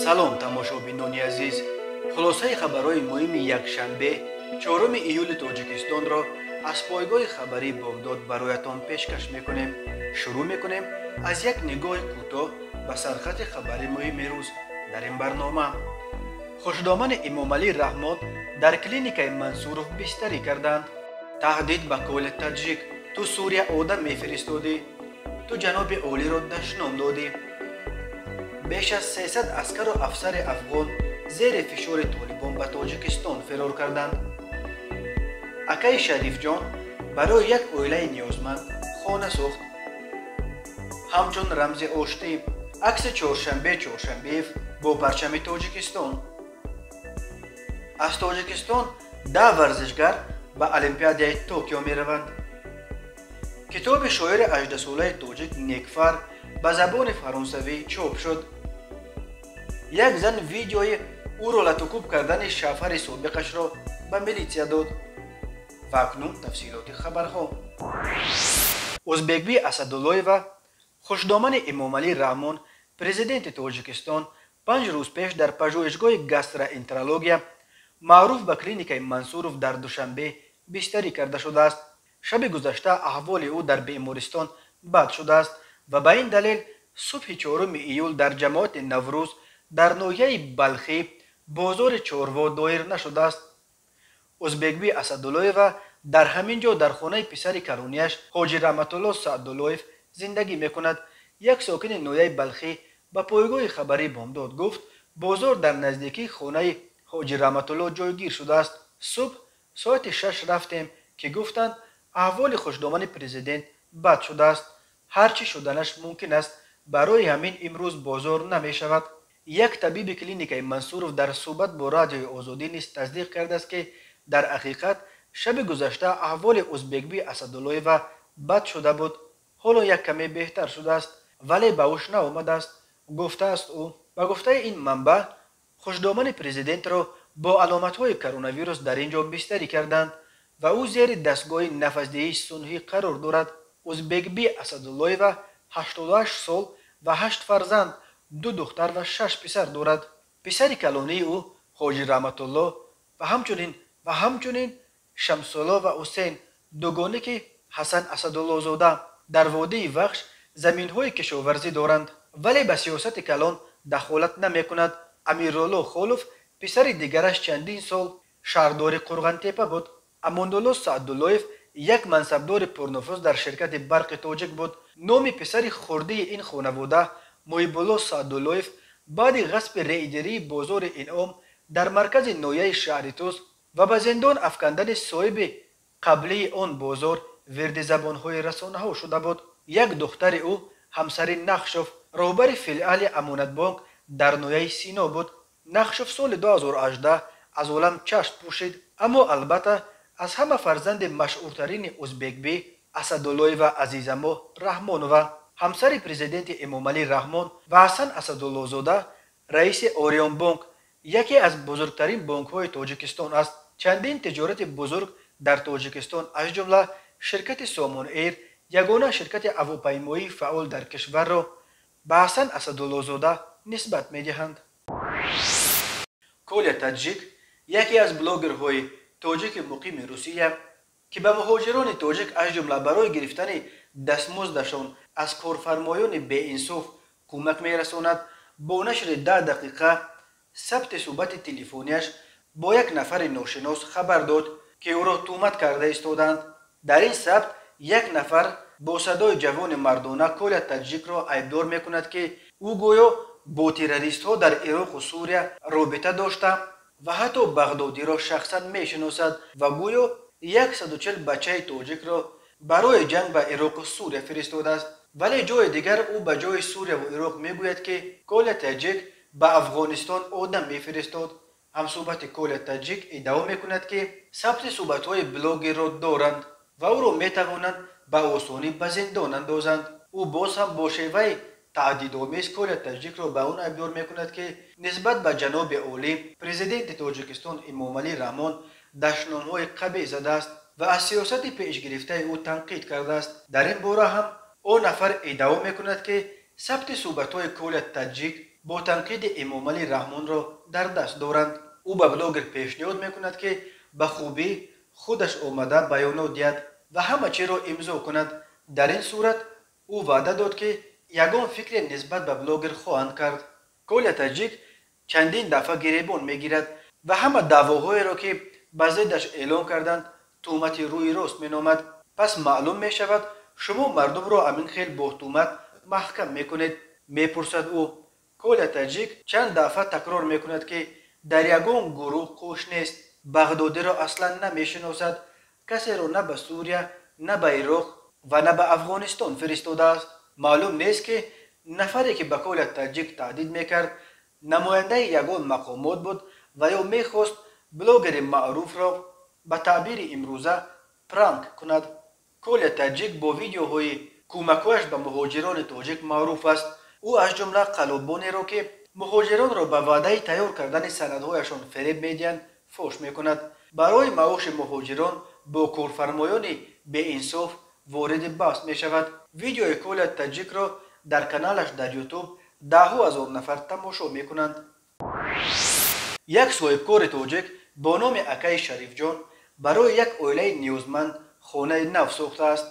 سلام تماشابینان عزیز، خلاصه خبرهای مهم یکشنبه 4 ایول تاجیکستان را از پایگاه خبری بغداد برایتان پیشکش میکنیم. شروع میکنیم از یک نگاه کوتاه به سرخط خبری مهم روز در این برنامه. خوشدامن امام علی رحمان در کلینیک منصوروف بستری کردند. تهدید به کل تاجیک: تو سوریه آدم میفرستادی، تو جناب عالی را دشنام دادی. بیش از 300 عسکر و افسر افغان زیر فشار طالبان به تاجیکستان فرار کردند. اکای شریف جان برای یک عائله نیازمند خانه ساخت. همچون رمز آشتی عکس چهارشنبه با پرچم تاجیکستان. از تاجیکستان 10 ورزشگر به المپیادای توکیو می روند. کتاب شاعر 18 ساله تاجیک نیکفر به زبان فرانسوی چاپ شد. یک زن ویدیوی او را لطوکوب کردن شوهر سابقش را به میلیسیا داد. و اکنون تفصیلات خبرها. ازبکبی اسداللایو خوشدامن امام علی رحمان پرزیدنت تاجیکستان 5 روز پیش در پژوهشگاه گاستروانترولوژی معروف به کلینیک منصوروف در دوشنبه بستری کرده شده است. شب گذشته احوال او در بیمارستان بد شده است و به این دلیل صبح 4 ایول در جماعت نوروز در ناحیه بلخی بازار چاروا دایر نشده است. ازبکبی اسداللایو در همین جا در خانه پسر کلونیش حاجی رحمت الله سعداللایو زندگی میکند. یک ساکن ناحیه بلخی به پایگاه خبری بامداد گفت بازار در نزدیکی خانه حاجی رحمت الله جایگیر شده است. صبح ساعت 6 رفتیم که گفتند احوال خوشدامن پرزیدنت بد شده است. هرچی شدنش ممکن است، برای همین امروز بازار نمی شود. یک طبیب کلینیک منصوروف در صحبت با رادیوی آزادی نیز تصدیق کرده است که در حقیقت شب گذشته احوال ازبکبی اسداللایو بد شده بود. حالا یک کمی بهتر شده است ولی به هوش نیامده است، گفته است او. و گفته این منبع خوشدامن پرزیدنت را با علامت‌های کرونا ویروس در اینجا بستری کردند و او زیر دستگاه نفس‌دهی صنعی قرار دارد. ازبکبی اسداللایو 88 سال و 8 فرزند، 2 دختر و 6 پسر دارد. پسر کلانی او حاجی رحمت الله و همچنین شمس‌الله و حسین دوگانه که حسن اسدالله زاده در وادی وخش زمین‌های کشاورزی دارند ولی به سیاست کلان دخالت نمی‌کند. امیرالله خالف پسر دیگرش چندین سال شهردار قرغن‌تپه بود. امان‌الله سعداللایو یک منصبدار پرنفوذ در شرکت برق تاجیک بود. نام پسر خرده این خانواده محب الله سعداللایو بعد غصب رایدری بازار انعام در مرکز ناحیه شهر توس و به زندان افکندن صاحب قبلی آن بازار ورد زبانهای رسانه‌ها شده بود. یک دختر او همسر نخشف رهبر فیلال امانت بانک در ناحیه سینا بود. نخشف سال 2018 از عالم چشم پوشید، اما البته از همه فرزند مشهورترین ازبکبی اسداللایو عزیزما رحمانوف همسر پرزیدنت امام علی رحمان و حسن اسدالله زاده رئیس آریان بانک یکی از بزرگترین بانک‌های تاجیکستان است. چندین تجارت بزرگ در تاجیکستان از جمله شرکت سامان ایر یگانه شرکت هواپیمایی فعال در کشور را به حسن اسدالله زاده نسبت می‌دهند. کولیا تاجیک یکی از بلاگرهای تاجیک مقیم روسیه که به مهاجران تاجیک از جمله برای گرفتن دستمزدشان از کارفرمایان بی انصاف کمک می‌رساند، با نشر 10 دقیقه ثبت صحبت تلفنیش با یک نفر ناشناس خبر داد که او را تهمت کرده ایستادند. در این ثبت یک نفر با صدای جوان مردانه کولیا تاجیک را عیبدار می‌کند که او گویا با تروریست‌ها در عراق و سوریه رابطه داشته و حتی بغدادی را شخصا می‌شناسد و گویا 140 بچه تاجیک را برای جنگ به عراق و سوریه فرستاده است. ولی جای دیگر او به جای سوریه و عراق میگوید که کولیا تاجیک به افغانستان آدم میفرستاد. هم صحبت کولیا تاجیک ادعا میکند که ثبت صحبت‌های بلاگی را دارند و او را میتوانند به آسانی به زندان اندازند. او باز هم با شیوه تهدیدآمیز کولیا تاجیک را به آن عیبدار میکند که نسبت به جناب عالی پرزیدنت تاجیکستان امام علی رحمان دشنام‌های قبیح زده است و از سیاست پیش گرفته او تنقید کرده است. در این باره هم او نفر ادعا میکند که ثبت صحبت‌های کل تاجیک با تنقید امامعلی رحمان را در دست دارند. او به بلاگر پیشنهاد میکند که به خوبی خودش آمده بیانات دهد و همه چی را امضا کند. در این صورت او وعده داد که یگان فکر نسبت به بلاگر خواهند کرد. کل تاجیک چندین دفعه گریبان میگیرد و همه دعواهایی را که به ضدش اعلام کردند تهمت روی راست مینامد. پس معلوم می شود شما مردم را همین خیل با تهمت محکم میکنید. میپرسد او. کل تاجیک چند دفعه تکرار میکند که در یگان گروه کوش نیست. بغدادی را اصلا نمیشناسد. کسی را نه به سوریه نه به عراق و نه به افغانستان فرستاده است. معلوم نیست که نفری که به کل تاجیک تهدید میکرد نماینده یگان مقامات بود و یا میخواست بلاگر معروف را به تعبیر امروزه پرانک کند. کل تاجیک با ویدیوهای کمک‌هایش به مهاجران تاجیک معروف است. او از جمله قلابانی را که مهاجران را به وعده تیار کردن سندهایشان فریب میدهند فحش میکند. برای معاش مهاجران با کارفرمایان بی‌انصاف وارد بحث میشود. ویدیوی کل تاجیک را در کانالش در یوتیوب ده‌ها هزار نفر تماشا میکنند. یک صاحبکار تاجیک با نام اکای شریف جان برای یک عائله نیازمند خانه نو ساخته است.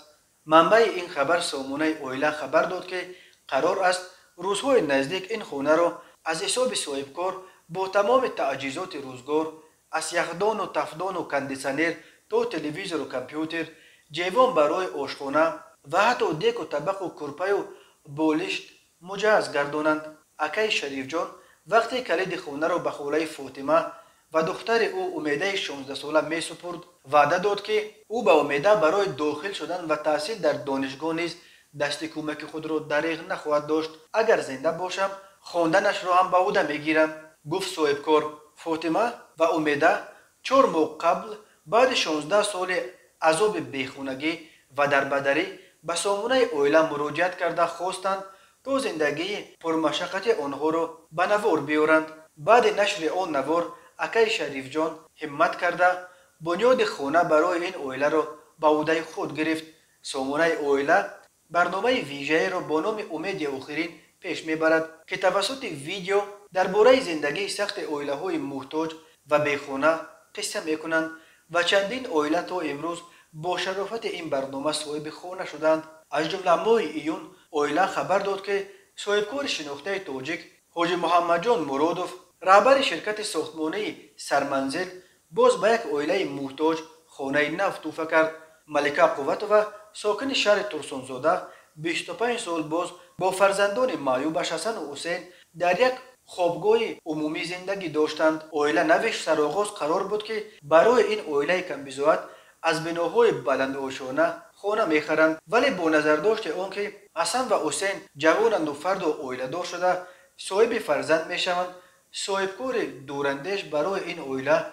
منبع این خبر سامانه عائله خبر داد که قرار است روزهای نزدیک این خانه را از حساب صاحبکار با تمام تجهیزات روزگار از یخدان و تفدان و کندیسنر تا تلویزیون و کامپیوتر، جیوان برای آشخانه و حتی دیک و طبق و کرپه و بالشت مجهز گردانند. اکای شریف جان وقتی کلید خانه را به خاله فاطمه و دختر او امیده 16 ساله می سپرد وعده داد که او به امیده برای داخل شدن و تحصیل در دانشگاه نیز دست کمک خود را دریغ نخواهد داشت. اگر زنده باشم خواندنش را هم به عهده میگیرم. گفت صاحبکار. فاطمه و امیده 4 ماه قبل بعد 16 سال عذاب بیخونگی و دربدری به سامانه عائله مراجعت کرده خواستند تا زندگی پرمشقت آنها را به نوار بیارند. بعد نشر آن نوار اکای شریف جان همت کرده بنیاد خانه برای این عائله را به عهده خود گرفت. سامانه عائله برنامه ویژه‌ای را با نام امید آخرین پیش میبرد که توسط ویدیو درباره زندگی سخت عائله‌های محتاج و بیخانه قصه میکنند و چندین عائله تا امروز با شرافت این برنامه صاحب خانه شدند. از جمله ماه ایون عائله خبر داد که صاحبکار شناخته تاجیک حاجی محمد جان مرادوف رهبر شرکت ساختمانی سرمنزل باز به یک عائله محتاج خانه نو تحفه کرد. ملکه قوتوفه ساکن شهر ترسانزاده 25 سال باز با فرزندان معیوبش حسن و حسین در یک خوابگاه عمومی زندگی داشتند. عائله نوش سرآغاز قرار بود که برای این عائله کم بضاعت از بناهای بلند آشانه خانه میخرند، ولی با نظر داشت آنکه حسن و حسین جوانند و فرد و عائله دار شده صاحب فرزند میشوند، صاحبکار دوراندیش برای این عائله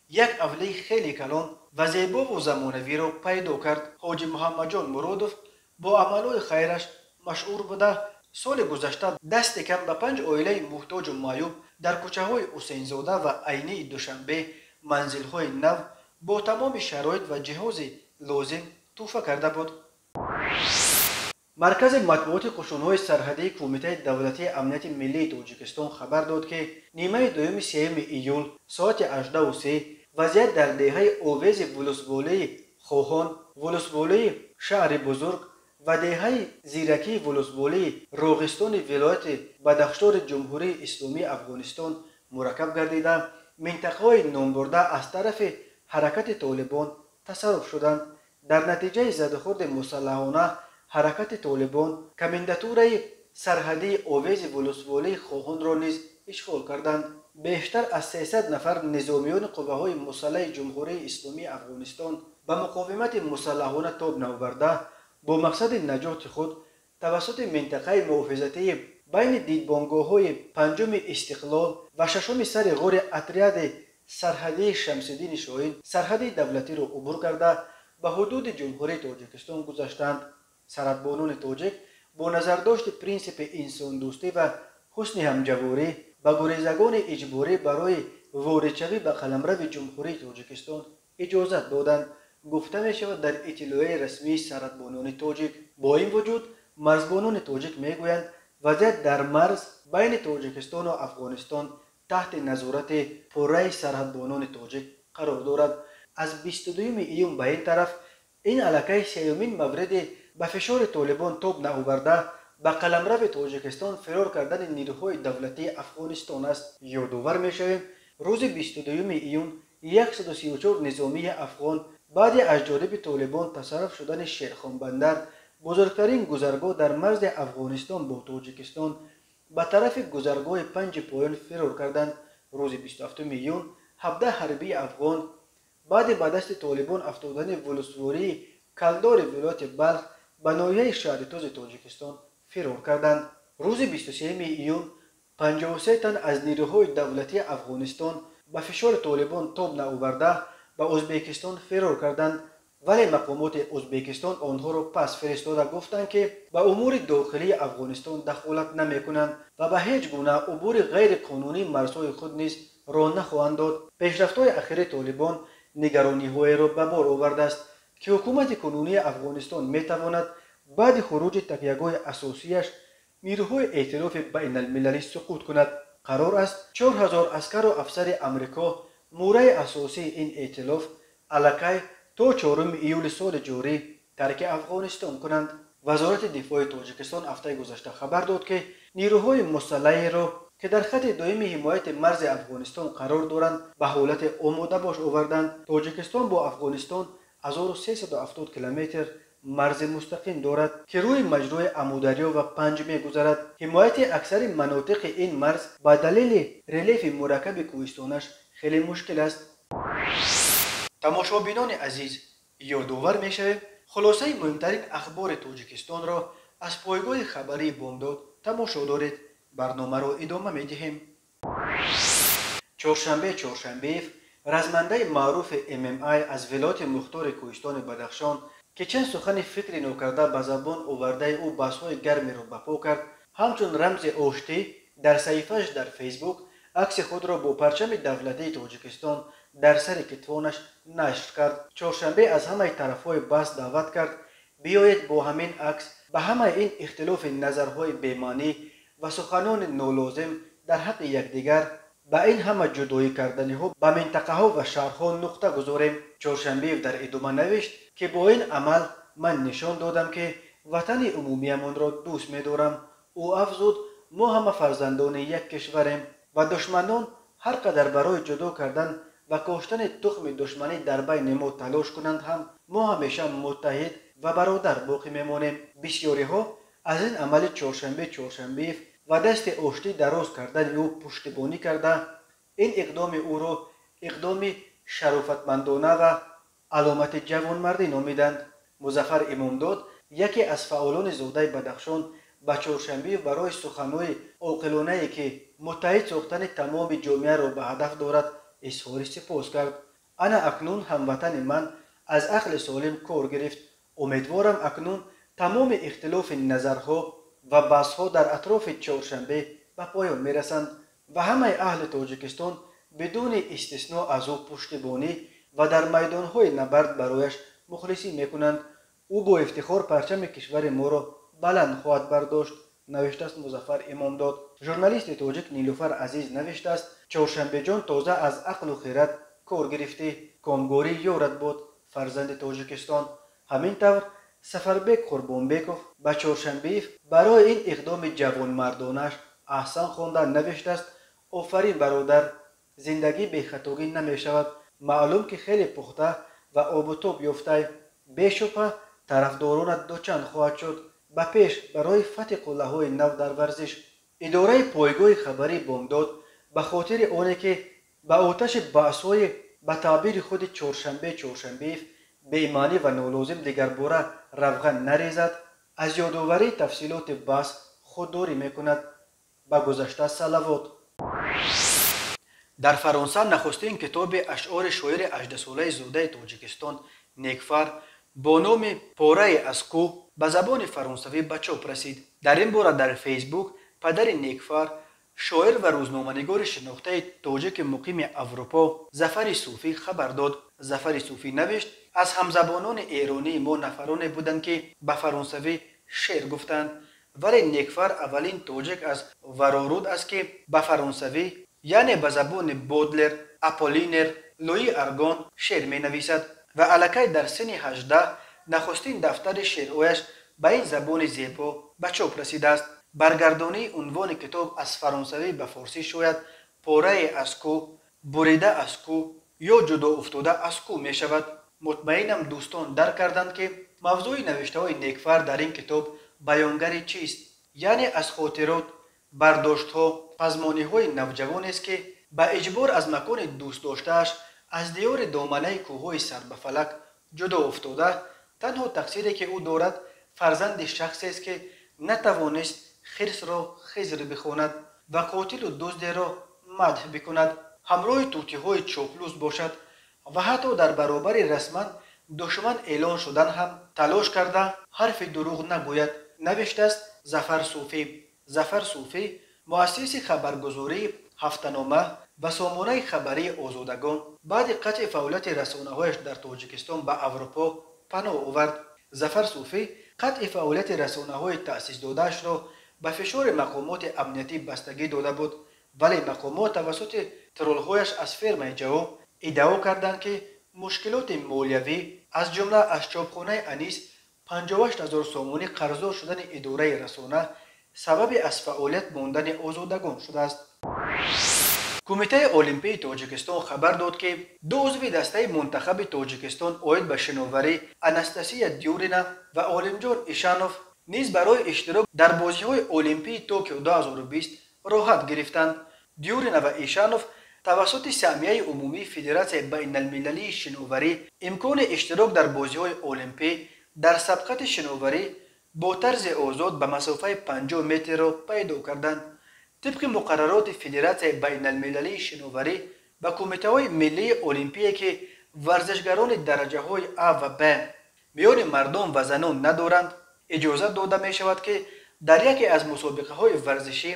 یک اولی خیلی کلان و زیبا و زمانوی را پیدا کرد. حاجی محمد جان مرادوف با عملهای خیرش مشهور بوده سال گذشته دست کم به 5 عائله محتاج و معیوب در کوچه های حسین زاده و عینی دوشنبه منزل های نو با تمام شرایط و جهاز لازم تحفه کرده بود. مرکز مطبوعات قشون‌های سرحدی کمیته دولتی امنیت ملی تاجیکستان خبر داد که نیمه دوم 3 ایول ساعت 18:03 وضعیت در دهه اویز ولسوالی خوهان، ولسوالی شهر بزرگ و دهه زیرکی ولسوالی راغستان ولایت بدخشان جمهوری اسلامی افغانستان مرکب گردیده منطقه‌های نامبرده از طرف حرکت طالبان تصرف شدند. در نتیجه زدخورد مسلحانه حرکت طالبان کمانداتوره سرحدی اویز ولسوالی خوهان را نیز اشغال کردند. بیشتر از 300 نفر نظامیان قوه‌های مسلح جمهوری اسلامی افغانستان به مقاومت مسلحانه تاب نآورده با مقصد نجات خود توسط منطقه محافظتی بین دیدبانگاه‌های پنجم استقلال و ششم سر غور اتریاد سرحدی شمس‌الدین شاهین سرحد دولتی را عبور کرده به حدود جمهوری تاجیکستان گذشتند. سرحدبانان تاجیک با نظرداشت پرینسیپ انسان دوستی و حسن همجواری به گریزگان اجباری برای واردشوی به قلمرو جمهوری تاجیکستان اجازت دادند. گفته می شود در اطلاعیه رسمی سرحدبانان تاجیک با این وجود مرزبانان تاجیک می گویند وضعیت در مرز بین تاجیکستان و افغانستان تحت نظارت پره سرحدبانان تاجیک قرار دارد. از 22 ایون به این طرف این علاقه سیومین مورد به فشار طالبان تاب نآورده به قلمرو تاجیکستان فرار کردن نیروهای دولتی افغانستان است. یادآور می‌شویم روز 22 ایون 134 نظامی افغان بعد از جانب طالبان تصرف شدن شیرخان بندر، بزرگترین گذرگاه در مرز افغانستان با تاجیکستان، به طرف گذرگاه 5 پایان فرار کردند. روز 27 ایون 17 حربی افغان بعد به دست طالبان افتادن ولسوالی کلدار ولایت بلخ به ناحیه شهرتاز تاجیکستان فرار کردند. روز 23 ایون 53 تن از نیروهای دولتی افغانستان به فشار طالبان تاب نآورده به ازبکستان فرار کردند، ولی مقامات ازبکستان آنها را پس فرستاده گفتند که به امور داخلی افغانستان دخالت نمی‌کنند و به هیچ گونه عبور غیر قانونی مرزهای خود نیز راه نخواهند داد. پیشرفت‌های اخیر طالبان نگرانی‌های را به بار آورده است که حکومت کنونی افغانستان می‌تواند بعد خروج تکیه‌گاه اساسیش نیروهای ائتلاف بین المللی سقوط کند. قرار است 4000 عسکر و افسر امریکا مورد اساسی این ائتلاف علاقه تا 4 ایول سال جاری ترک افغانستان کنند. وزارت دفاع تاجیکستان هفته گذشته خبر داد که نیروهای مسلح را که در خط دائم حمایت مرز افغانستان قرار دارند به حالت آماده باش آوردند. تاجیکستان با افغانستان 1370 کیلومتر مرز مستقیم دارد که روی مجرای امودریا و پنج می‌گذرد. حمایت اکثر مناطق این مرز با دلیل ریلیف مرکب کوهستانش خیلی مشکل است. تماشابینان عزیز، یادآور می‌شویم خلاصه مهمترین اخبار تاجیکستان را از پایگاه خبری بامداد تماشا دارید. برنامه را ادامه می‌دهیم. چهارشنبه رزمنده معروف MMI از ولایت مختار کوهستان بدخشان که چند سخن فکری ناکرده به زبان آورده او بحث‌های گرمی را برپا کرد، همچون رمز آشتی در صحیفه‌اش در فیسبوک عکس خود را با پرچم دولتی تاجیکستان در سر کتفانش نشر کرد. چهارشنبه از همه طرف‌های بحث دعوت کرد بیایید با همین عکس به همه این اختلاف نظرهای بی‌معنی و سخنان نالازم در حق یکدیگر با این همه جدایی کردنی‌ها به منطقه‌ها و شهرها نقطه گذاریم. چهارشنبه در ادامه نوشت که با این عمل من نشان دادم که وطن عمومیمان را دوست می‌دارم. او افزود ما همه فرزندان یک کشوریم و دشمنان هر قدر برای جدا کردن و کاشتن تخم دشمنی در بین ما تلاش کنند هم ما همیشه متحد و برادر باقی میمانیم. بسیاری‌ها از این عمل چهارشنبه و دست آشتی دراز کردن او پشتیبانی کرده این اقدام او را اقدام شرافتمندانه و علامت جوانمردی نامیدند. مظفر امامداد یکی از فعالان زاده بدخشان به چهارشنبه برای سخن‌های عاقلانه‌ای که متحد ساختن تمام جامعه را به هدف دارد اظهار سپاس کرد. انا اکنون هموطن من از عقل سالم کار گرفت. امیدوارم اکنون تمام اختلاف نظرها و بحث‌ها در اطراف چهارشنبه به پایان میرسند و همه اهل تاجیکستان بدون استثناء از او پشتیبانی و در میدان‌های نبرد برایش مخلصی میکنند. او با افتخار پرچم کشور ما را بلند خواهد برداشت، نوشته است مظفر امامداد. ژورنالیست تاجیک نیلوفر عزیز نوشته است چهارشنبه جان تازه از عقل و خیرت کار گرفته، کامگاری یارت باد فرزند تاجیکستان. همینطور سفربک قربانبکوف به چهارشنبه برای این اقدام جوانمردانش احسان خوانده نوشته است آفرین برادر، زندگی بی خطاگی نمی شود. معلوم که خیلی پخته و آب و تاب یافته، بی‌شبهه طرفدارانت دوچند خواهد شد. به پیش برای فتح قله‌های نو در ورزش. اداره پایگاه خبری بامداد به خاطر آنه که به آتش بحث‌های به تعبیر خود چهارشنبه بی‌معنی و نالازم دیگر باره روغن نریزد، از یادآوری تفصیلات بحث خودداری میکند. به گذشته صلوات. در فرانسه نخستین کتاب اشعار شاعر 18 ساله زاده تاجیکستان نیکفر با نام پاره از کوه به زبان فرانسوی به چاپ رسید. در این باره در فیسبوک پدر نیکفر، شاعر و روزنامه‌نگار شناخته تاجیک مقیم اروپا ظفر صوفی خبر داد. ظفر صوفی نوشت از همزبانان ایرانی ما نفرانی بودند که به فرانسوی شعر گفتند ولی نیکفر اولین توجک از ورورود است که به فرانسوی یعنی به زبان بودلر، اپولینر، لوی ارگون شعر می نویسد و الکی در سن 18 نخستین دفتر شعرهایش به این زبان زیبا به چاپ رسیده است. برگردانی عنوان کتاب از فرانسوی به فارسی شاید پاره از کو، بریده از کو یا جدا افتاده از کو می شود. مطمئنم دوستان درک کردند که موضوع نوشته های نیکفر در این کتاب بیانگر چیست، یعنی از خاطرات، برداشت ها، پزمانی های نوجوان است که به اجبار از مکان دوست داشتهاش از دیار دامنه کوههای سر به فلک جدا افتاده. تنها تقصیری که او دارد فرزند شخصی است که نتوانست خرس را خضر بخواند و قاتل و دزد را مدح بکند، همراه توتی های چاپلوس باشد و حتی در برابر رسما دشمن اعلان شدن هم تلاش کرده حرف دروغ نگوید. نوشته است ظفر صوفی. ظفر صوفی مؤسس خبرگزاری هفته‌نامه و سامانه خبری آزادگان بعد قطع فعالیت رسانه‌هایش در تاجیکستان به اروپا پناه آورد. ظفر صوفی قطع فعالیت رسانه‌های تأسیس داده‌اش را به فشار مقامات امنیتی بستگی داده بود، ولی مقامات توسط ترول‌هایش از فرم جواب ادعا کردند که مشکلات مالیوی از جمله از چاپخانه انیس 58,000 سامانی قرضدار شدن اداره رسانه سبب از فعالیت ماندن آزادگان شده است. کمیته المپی تاجیکستان خبر داد که دو عضو دسته منتخب تاجیکستان عاید به شناوری اناستاسیا دیورینا و عالمجان ایشانوف نیز برای اشتراک در بازی‌های المپی توکیو 2020 راحت گرفتند. دیورینا و ایشانوف توسط سهمیه عمومی فدراسیون بین المللی شناوری امکان اشتراک در بازی‌های المپی در سبقت شناوری با طرز آزاد به مسافه 50 متر را پیدا کردند. طبق مقررات فدراسیون بین المللی شناوری و کمیته های ملی المپی که ورزشگران درجه های A و B میان مردان و زنان ندارند، اجازه داده می شود که در یکی از مسابقه های ورزشی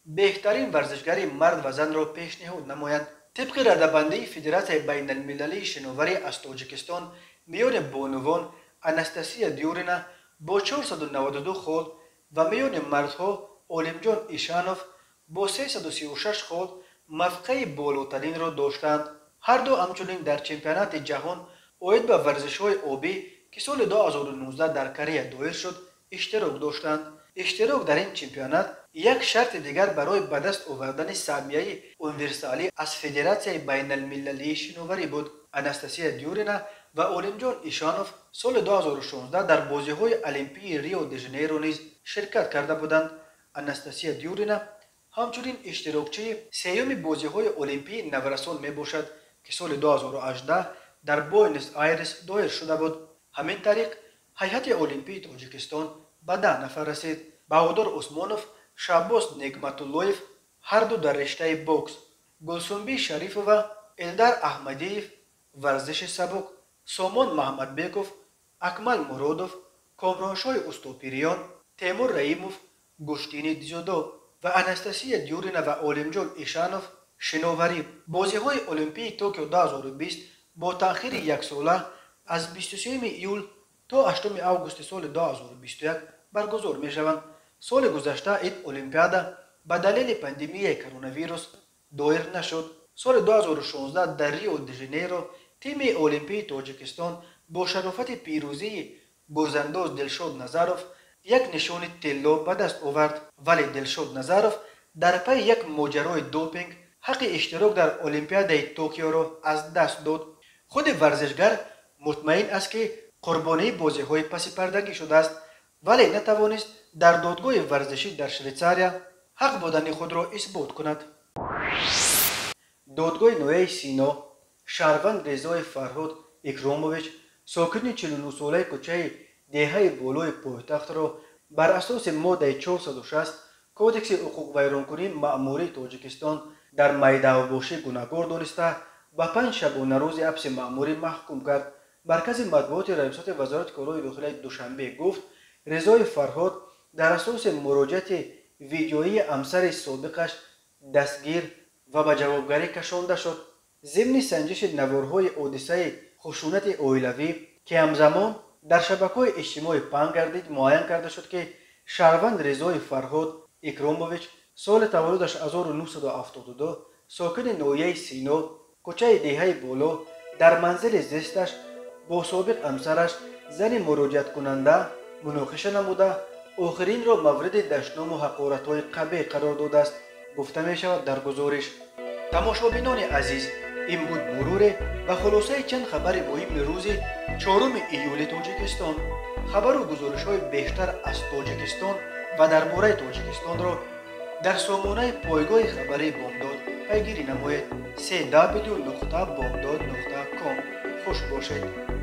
بهترین ورزشگر مرد و زن را پیشنهاد نمایند. طبق ردبندی فدراسیون بین المللی شناوری از تاجیکستان میان بانوان اناستاسیا دیورینا با 492 خود و میان مردها عالمجان ایشانوف با 336 خود موقع بالاترین را داشتند. هر دو همچنین در چمپیونات جهان عاید به ورزش‌های آبی که سال 2019 در کره دایر شد اشتراک داشتند. اشتراک در این چمپیونات یک شرط دیگر برای به دست آوردن سهمیه یونیورسالی از فدراسیون بین المللی شناوری بود. اناستاسیا دیورینا و عالمجان ایشانوف سال 2016 در بازی‌های المپی ریو دی ژانیرو نیز شرکت کرده بودند. اناستاسیا دیورینا همچنین اشتراکچی سیوم بازی‌های المپی نورسان می باشد که سال 2018 در بوئنوس آیرس دایر شده بود. همین طریق هیئت المپی تاجیکستان به 10 نفر رسید. بهادر عثمانوف، شعباس نعمت‌اللهیف هر دو در رشته بوکس، گلسنبی شریفووا، الدار احمدیف ورزش سبک، سامان محمد بیکوف، اکمل مرادوف، کامرانشاه استوپیریان، تیمور رئیموف گشتینی دیزودو و اناستاسیا دیورینا و عالمجان ایشانوف شناوری. بازی‌های المپی توکیو 2020 با تأخیر یک ساله از 23 ایول تا 8 آگوست سال 2021 برگزار می‌شوند. سال گذشته این المپیاد به دلیل پاندمی کرونا ویروس دایر نشد. سال 2016 در ریو دی ژانیرو تیم المپی تاجیکستان با شرافت پیروزی گوزنداز دلشاد نظروف یک نشان طلا به دست آورد، ولی دلشاد نظروف در پی یک ماجرای دوپینگ حق اشتراک در المپیاد توکیو را از دست داد. خود ورزشگر مطمئن است که قربانی بازی‌های پس پردگی شده است، ولی نتوانست در دادگاه ورزشی در شویتزاریا حق بودن خود را اثبات کند. دادگاه نوی سینا شهروند رضای فرهاد اکراموویچ ساکن 49 ساله کوچه دهه بالای پایتخت را بر اساس ماده 460 کودکس حقوق ویرانکنی مأموری تاجیکستان در میدان‌باشی گناهکار دانسته به 5 شبانه روز حبس مأموری محکوم کرد. مرکز مطبوعات ریاست وزارت کارهای داخلی دوشنبه گفت رضای فرهاد در اساس مراجعت ویدیویی همسر سابقش دستگیر و به جوابگری کشانده شد. ضمن سنجش نوارهای حادثه خشونت عائلوی که همزمان در شبکه‌های اجتماعی پنگ گردید معین کرده شد که شهروند رضای فرهاد اکراموویچ سال تولدش 1972 ساکن نویه سینو کوچه دهه بولو در منزل زیستش با سابق همسرش زن مراجعت کننده مناقشه نموده آخرین را مورد دشنام و حقارت‌های قبیح قرار داده است گفته می شود در گزارش. تماشابینان عزیز، این بود مرور و خلاصه چند خبر مهم روز 4 ایول تاجیکستان. خبر و گزارش های بیشتر از تاجیکستان و درباره تاجیکستان را در سامانه پایگاه خبری بامداد پیگیری نمایید. www.bamdad.com. خوش باشید.